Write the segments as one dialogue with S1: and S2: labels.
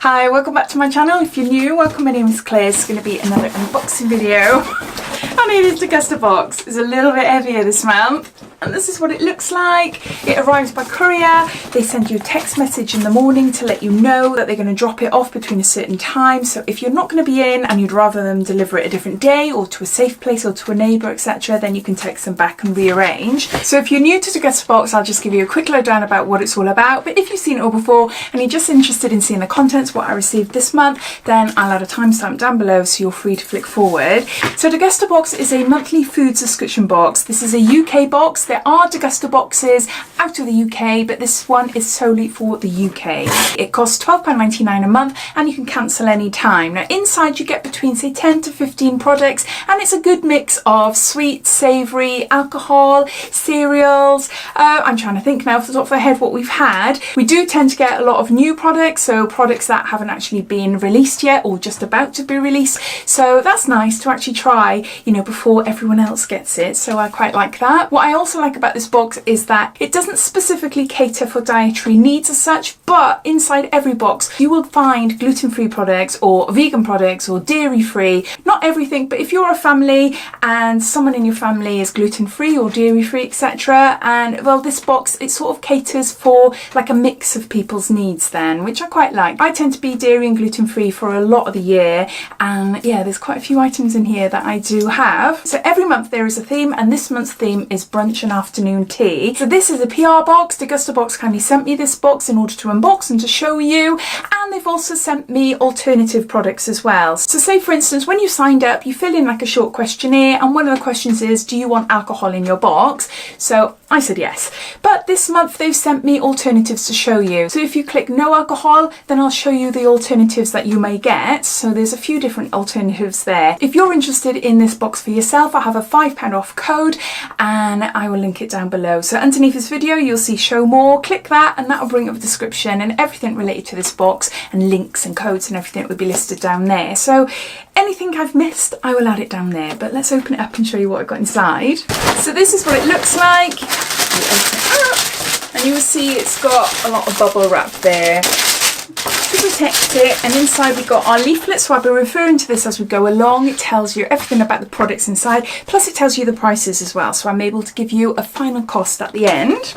S1: Hi, welcome back to my channel. If you're new, welcome. My name is Claire. It's going to be another unboxing video. I needed Degustabox. It's a little bit heavier this month. And this is what it looks like. It arrives by courier. They send you a text message in the morning to let you know that they're going to drop it off between a certain time. So if you're not going to be in and you'd rather them deliver it a different day or to a safe place or to a neighbour, etc., then you can text them back and rearrange. So if you're new to Degustabox, I'll just give you a quick lowdown about what it's all about. But if you've seen it all before and you're just interested in seeing the contents, what I received this month, then I'll add a timestamp down below so you're free to flick forward. So Degustabox is a monthly food subscription box. This is a UK box. There are Degustaboxes out of the UK, but this one is solely for the UK. It costs £12.99 a month and you can cancel any time. Now inside you get between say 10 to 15 products and it's a good mix of sweet, savoury, alcohol, cereals. I'm trying to think now off the top of my head what we've had. We do tend to get a lot of new products, so products that haven't actually been released yet or just about to be released. So that's nice to actually try, you know, before everyone else gets it. So I quite like that. What I also like about this box is that it doesn't specifically cater for dietary needs as such, but inside every box you will find gluten-free products or vegan products or dairy-free. Not everything, but if you're a family and someone in your family is gluten-free or dairy-free, etc., and well, this box, it sort of caters for like a mix of people's needs then, which I quite like. I tend to be dairy and gluten-free for a lot of the year, and yeah, there's quite a few items in here that I do have. So every month there is a theme, and this month's theme is brunch and afternoon tea. So this is a PR box. Degustabox kindly sent me this box in order to unbox and to show you, and they've also sent me alternative products as well. So say for instance, when you signed up, you fill in like a short questionnaire, and one of the questions is, do you want alcohol in your box? So I said yes, but this month they've sent me alternatives to show you. So if you click no alcohol, then I'll show you the alternatives that you may get. So there's a few different alternatives there. If you're interested in this box for yourself, I have a £5 off code and I will link it down below. So underneath this video you'll see show more, click that and that will bring up a description and everything related to this box, and links and codes and everything will be listed down there. So anything I've missed, I will add it down there, but let's open it up and show you what I've got inside. So this is what it looks like. You open it up and you will see it's got a lot of bubble wrap there to protect it, and inside we got our leaflet, so I'll be referring to this as we go along. It tells you everything about the products inside, plus it tells you the prices as well, so I'm able to give you a final cost at the end.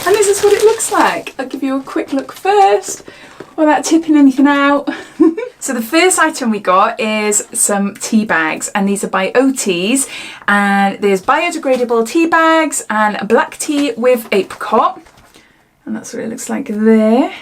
S1: And this is what it looks like. I'll give you a quick look first without tipping anything out. So the first item we got is some tea bags, and these are by OTs, and there's biodegradable tea bags and a black tea with apricot, and that's what it looks like there.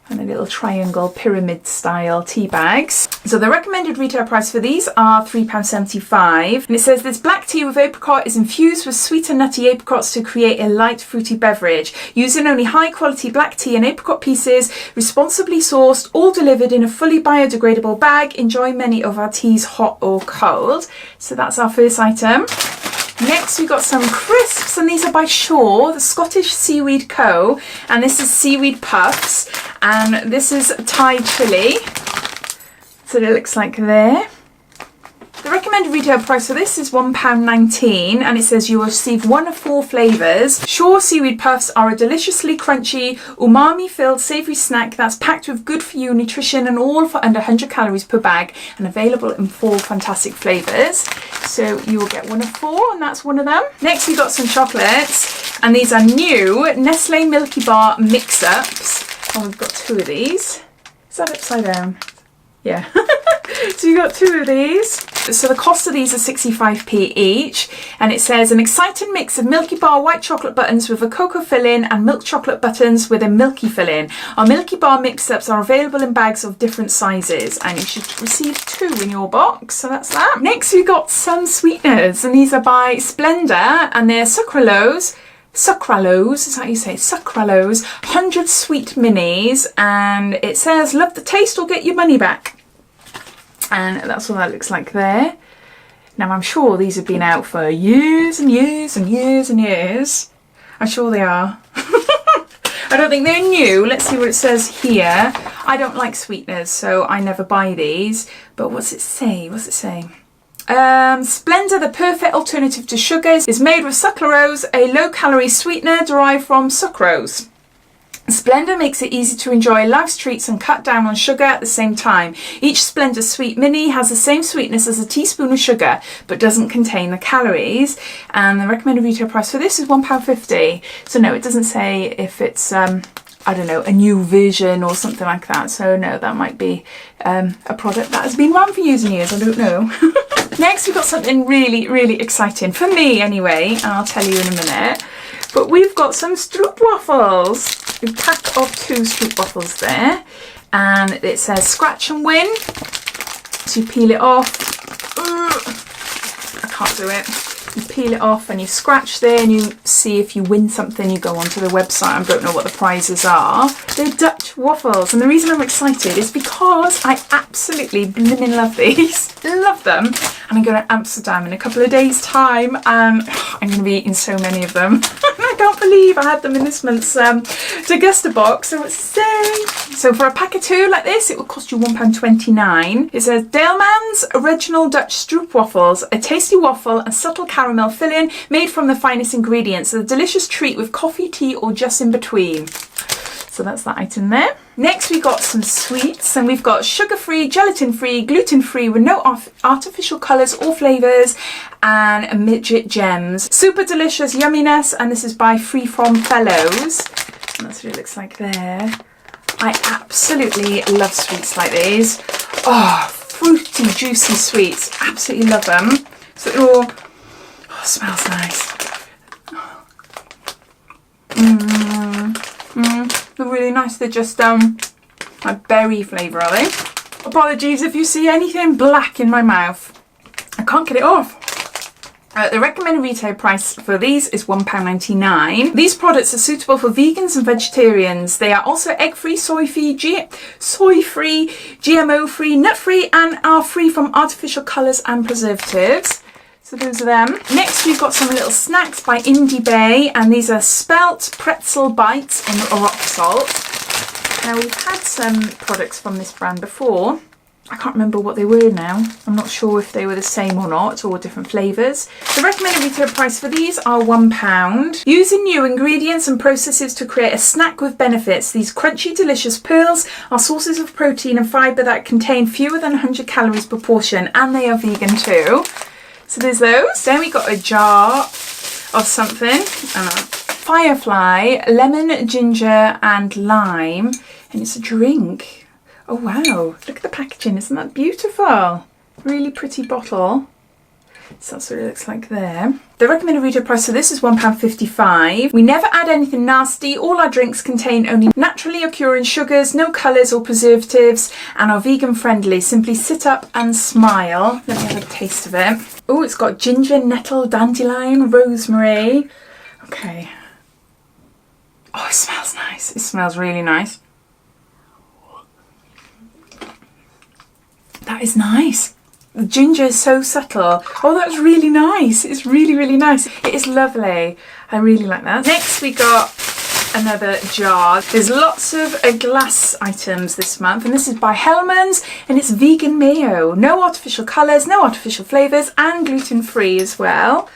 S1: And a little triangle pyramid style tea bags. So the recommended retail price for these are £3.75, and it says this black tea with apricot is infused with sweet and nutty apricots to create a light fruity beverage, using only high quality black tea and apricot pieces, responsibly sourced, all delivered in a fully biodegradable bag. Enjoy many of our teas hot or cold. So that's our first item. Next we got some crisps, and these are by Shaw, the Scottish Seaweed Co, and this is Seaweed Puffs, and this is Thai chili. So it looks like there. The recommended retail price for this is £1.19, and it says you will receive one of 4 flavours. Shaw Seaweed Puffs are a deliciously crunchy, umami-filled savoury snack that's packed with good-for-you nutrition and all for under 100 calories per bag, and available in 4 fantastic flavours. So you will get one of 4, and that's one of them. Next we got some chocolates, and these are new Nestle Milky Bar mix-ups. And we've got 2 of these. Is that upside down? Yeah. So you got 2 of these. So the cost of these are 65p each, and it says an exciting mix of Milky Bar white chocolate buttons with a cocoa filling and milk chocolate buttons with a milky filling. Our Milky Bar mix-ups are available in bags of different sizes, and you should receive 2 in your box, so that's that. Next we got some sweeteners, and these are by Splenda, and they're sucralose, is that how you say it? Sucralose 100 sweet minis, and it says love the taste or get your money back. And that's what that looks like there. Now I'm sure these have been out for years and years and years and years. I'm sure they are. I don't think they're new. Let's see what it says here. I don't like sweeteners, so I never buy these. But what's it say? What's it say? Splenda, the perfect alternative to sugars, is made with sucralose, a low-calorie sweetener derived from sucrose. Splenda makes it easy to enjoy life's treats and cut down on sugar at the same time. Each Splenda Sweet Mini has the same sweetness as a teaspoon of sugar, but doesn't contain the calories. And the recommended retail price for this is £1.50. So no, it doesn't say if it's, I don't know, a new version or something like that. So no, that might be a product that has been around for years and years, I don't know. Next, we've got something really, really exciting, for me anyway, and I'll tell you in a minute. But we've got some stroopwafels. A pack of 2 stroopwafels there, and it says scratch and win. So you peel it off. I can't do it. You peel it off and you scratch there and you see if you win something. You go onto the website. I don't know what the prizes are. They're Dutch waffles, and the reason I'm excited is because I absolutely blimmin' love these. Love them. And I'm going to Amsterdam in a couple of days' time, and I'm going to be eating so many of them. I can't believe I had them in this month's Degustabox, so it's insane. So for a pack of 2 like this, it will cost you £1.29. It says Deelman's Original Dutch Stroopwafels, a tasty waffle and subtle caramel filling made from the finest ingredients. A delicious treat with coffee, tea, or just in between. So that's that item there. Next we got some sweets, and we've got sugar-free, gelatin-free, gluten-free with no artificial colours or flavours, and midget gems. Super delicious yumminess, and this is by Free From Fellows. And that's what it looks like there. I absolutely love sweets like these. Oh, fruity, juicy sweets. Absolutely love them. So it all smells nice. They're really nice. They're just like berry flavour, are they? Apologies if you see anything black in my mouth. I can't get it off. The recommended retail price for these is £1.99. These products are suitable for vegans and vegetarians. They are also egg-free, soy-free, GMO-free, nut-free, and are free from artificial colours and preservatives. So those are them. Next we've got some little snacks by Indie Bay, and these are Spelt Pretzel Bites in rock salt. Now we've had some products from this brand before. I can't remember what they were now. I'm not sure if they were the same or not, or different flavours. The recommended retail price for these are £1. Using new ingredients and processes to create a snack with benefits, these crunchy, delicious pearls are sources of protein and fibre that contain fewer than 100 calories per portion, and they are vegan too. So there's those. Then we got a jar of something. Firefly, lemon, ginger and lime. And it's a drink. Oh wow, look at the packaging. Isn't that beautiful? Really pretty bottle. So that's what it looks like there. The recommended retail price for this is £1.55. We never add anything nasty. All our drinks contain only naturally occurring sugars, no colours or preservatives, and are vegan friendly. Simply sit up and smile. Let me have a taste of it. Oh, it's got ginger, nettle, dandelion, rosemary. Okay. Oh, it smells nice. It smells really nice. That is nice. The ginger is so subtle. Oh, that's really nice. It's really, really nice. It is lovely. I really like that. Next we got another jar. There's lots of glass items this month, and this is by Hellmann's, and it's vegan mayo. No artificial colours, no artificial flavours, and gluten-free as well.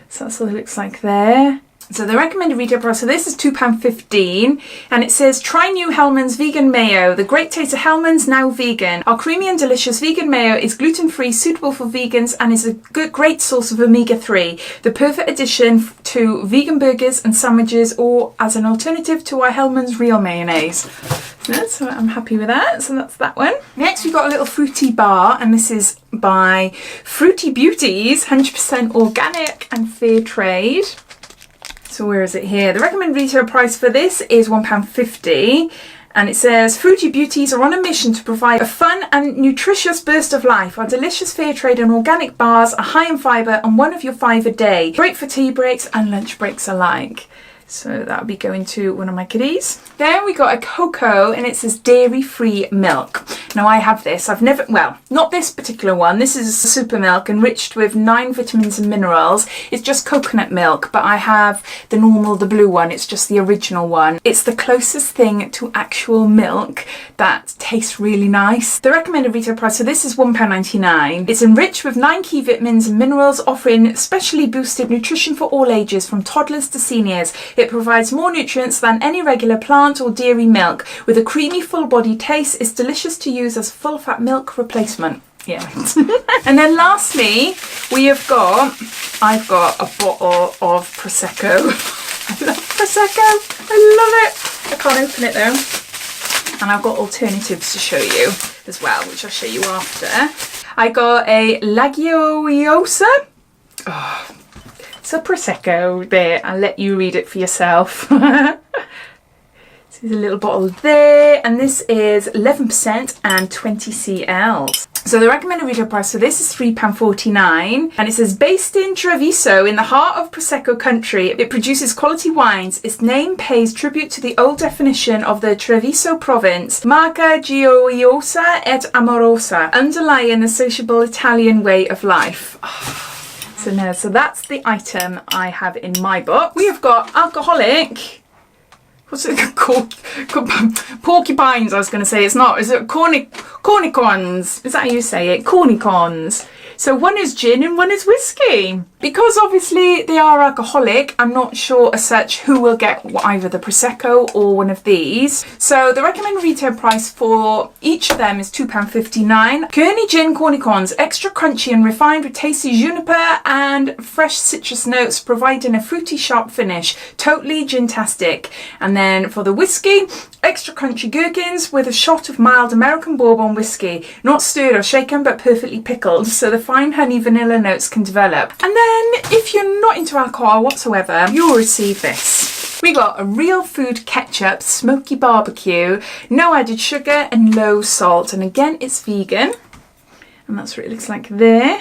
S1: So that's what it looks like there. So the recommended retail price for this is £2.15, and it says try new Hellmann's vegan mayo. The great taste of Hellmann's, now vegan. Our creamy and delicious vegan mayo is gluten-free, suitable for vegans, and is a great source of omega-3. The perfect addition to vegan burgers and sandwiches, or as an alternative to our Hellmann's real mayonnaise. So I'm happy with that. So that's that one. Next we've got a little fruity bar, and this is by Fruity Beauties, 100% organic and fair trade. So where is it here? The recommended retail price for this is £1.50, and it says Fruity Beauties are on a mission to provide a fun and nutritious burst of life. Our delicious fair trade and organic bars are high in fibre and one of your 5 a day. Great for tea breaks and lunch breaks alike. So that'll be going to one of my kiddies. Then we got a cocoa, and it says dairy-free milk. Now I have this, I've never, well, not this particular one. This is a super milk enriched with 9 vitamins and minerals. It's just coconut milk, but I have the normal, the blue one. It's just the original one. It's the closest thing to actual milk that tastes really nice. The recommended retail price for this is £1.99. It's enriched with 9 key vitamins and minerals, offering specially boosted nutrition for all ages, from toddlers to seniors. It provides more nutrients than any regular plant or dairy milk. With a creamy, full-body taste, it's delicious to use as full-fat milk replacement. Yeah. And then lastly, I've got a bottle of Prosecco. I love Prosecco. I love it. I can't open it though. And I've got alternatives to show you as well, which I'll show you after. I got a Diaryofabeautygeek. Oh, it's a Prosecco there. I'll let you read it for yourself. There's a little bottle there, and this is 11% and 20 cl. So the recommended retail price for this is £3.49, and it says based in Treviso in the heart of Prosecco country, it produces quality wines. Its name pays tribute to the old definition of the Treviso province, Marca gioiosa et amorosa, underlying the sociable Italian way of life. Oh, so that's the item I have in my book. We have got alcoholic. What's it called? Porcupines, I was going to say. It's not. Is it cornicons? Is that how you say it? Cornicons. So one is gin and one is whiskey. Because obviously they are alcoholic, I'm not sure as such who will get either the Prosecco or one of these. So the recommended retail price for each of them is £2.59. Kearney Gin Cornicons, extra crunchy and refined with tasty juniper and fresh citrus notes, providing a fruity sharp finish. Totally gin-tastic. And then for the whiskey, extra crunchy gherkins with a shot of mild American bourbon whiskey. Not stirred or shaken, but perfectly pickled, so the fine honey vanilla notes can develop. And then if you're not into alcohol whatsoever, you'll receive this. We got a real food ketchup, smoky barbecue, no added sugar and low salt. And again, it's vegan. And that's what it looks like there.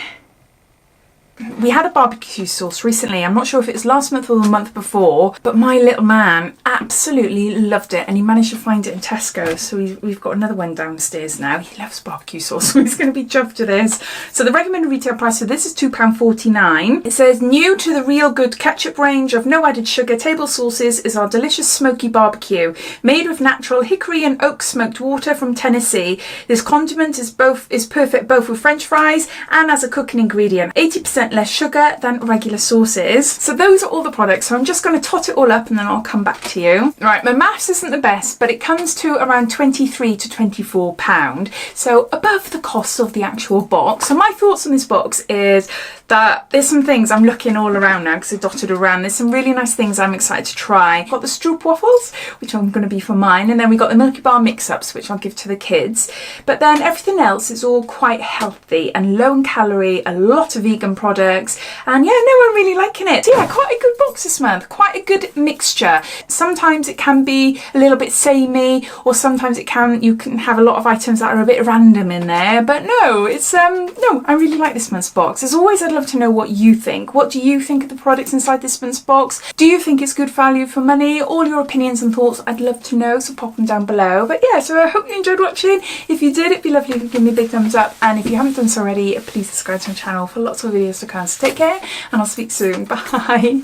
S1: We had a barbecue sauce recently. I'm not sure if it was last month or the month before, but my little man absolutely loved it, and he managed to find it in Tesco. So we've got another one downstairs now. He loves barbecue sauce, so he's going to be chuffed to this. So the recommended retail price for this is £2.49. It says new to the Real Good ketchup range of no added sugar table sauces is our delicious smoky barbecue, made with natural hickory and oak smoked water from Tennessee. This condiment is perfect both with French fries and as a cooking ingredient. 80% less sugar than regular sauces. So those are all the products. So I'm just going to tot it all up and then I'll come back to you. Right, my maths isn't the best, but it comes to around £23 to £24. So above the cost of the actual box. So my thoughts on this box is that there's some things I'm looking all around now because they're dotted around. There's some really nice things I'm excited to try. Got the Stroop waffles, which I'm going to be for mine, and then we got the Milky Bar mix-ups, which I'll give to the kids. But then everything else is all quite healthy and low in calorie, a lot of vegan products, and yeah, no, I'm really liking it. So yeah, quite a good box this month, quite a good mixture. Sometimes it can be a little bit samey, or sometimes you can have a lot of items that are a bit random in there, but no, it's no, I really like this month's box. As always, I'd love to know what you think. What do you think of the products inside this month's box? Do you think it's good value for money? All your opinions and thoughts, I'd love to know, so pop them down below. But yeah, so I hope you enjoyed watching. If you did, it'd be lovely if you give me a big thumbs up, and if you haven't done so already, please subscribe to my channel for lots of videos to come. So take care, and I'll speak soon. Bye.